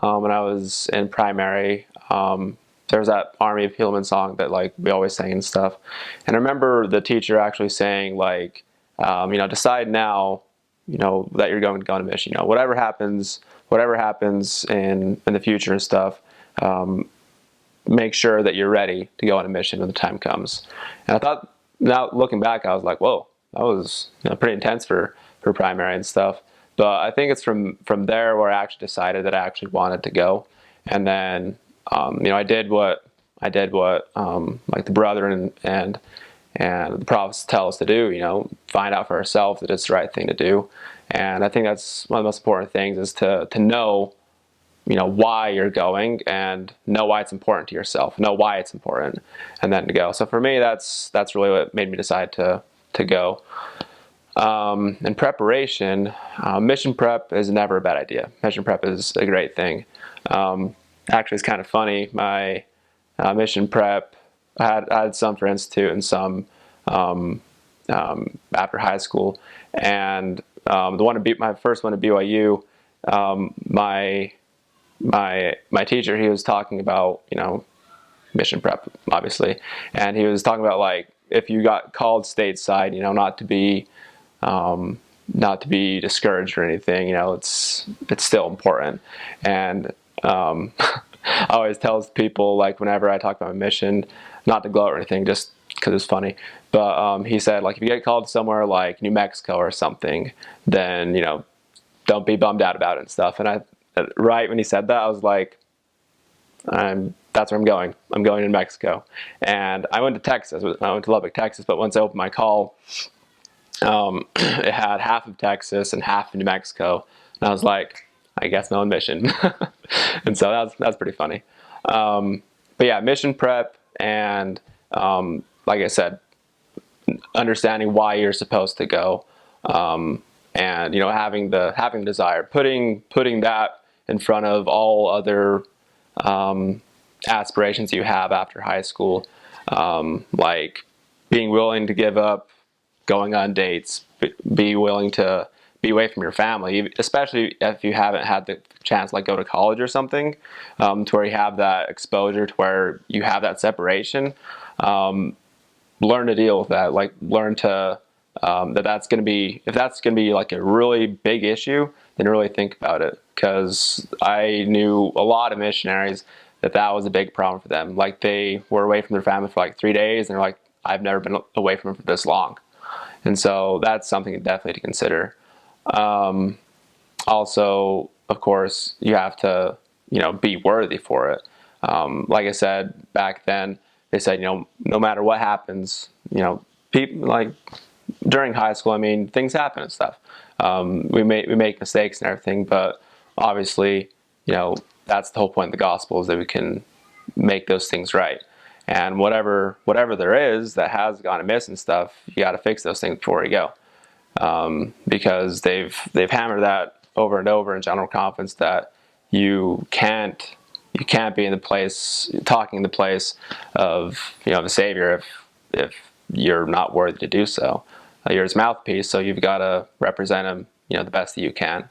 when I was in primary. There was that Army of Helaman song that like we always sang and stuff. And I remember the teacher actually saying like, decide now, that you're going to go on a mission. Whatever happens in the future and stuff. Make sure that you're ready to go on a mission when the time comes. And I thought, now looking back, I was like, whoa, that was pretty intense for primary and stuff. But I think it's from there where I actually decided that I actually wanted to go. And then I did what like the brethren and the prophets tell us to do. Find out for ourselves that it's the right thing to do. And I think that's one of the most important things is to know why you're going and know why it's important to yourself, know why it's important, and then to go. So for me, that's really what made me decide to go. In preparation, mission prep is never a bad idea. Mission prep is a great thing. Actually, it's kind of funny. My mission prep, I had some for institute and some after high school, and my first one at BYU, my teacher, he was talking about mission prep, obviously, and he was talking about like if you got called stateside, not to be discouraged or anything. It's still important. And I always tell people, like, whenever I talk about my mission, not to gloat or anything, just because it's funny, but he said, like, if you get called somewhere like New Mexico or something, then don't be bummed out about it and stuff. And right when he said that, I was like, that's where I'm going. I'm going to New Mexico. And I went to Texas. I went to Lubbock, Texas. But once I opened my call, it had half of Texas and half of New Mexico. And I was like, I guess I'm on mission. And so that's pretty funny. But yeah, mission prep and like I said, understanding why you're supposed to go, and having the desire, putting that in front of all other aspirations you have after high school, like being willing to give up going on dates, be willing to be away from your family, especially if you haven't had the chance to like go to college or something, to where you have that exposure, to where you have that separation. Learn to deal with that. Like learn to that's going to be, if that's going to be like a really big issue, then really think about it. Because I knew a lot of missionaries that was a big problem for them. Like they were away from their family for like 3 days, and they're like, I've never been away from them for this long. And so that's something definitely to consider. Also, of course, you have to, be worthy for it. Like I said, back then, they said, no matter what happens, people like during high school, I mean, things happen and stuff. We make mistakes and everything, but obviously, that's the whole point of the gospel, is that we can make those things right. And whatever there is that has gone amiss and stuff, you got to fix those things before you go, because they've hammered that over and over in general conference, that you can't be in the place, talking in the place of the Savior if you're not worthy to do so. You're his mouthpiece, so you've got to represent him the best that you can.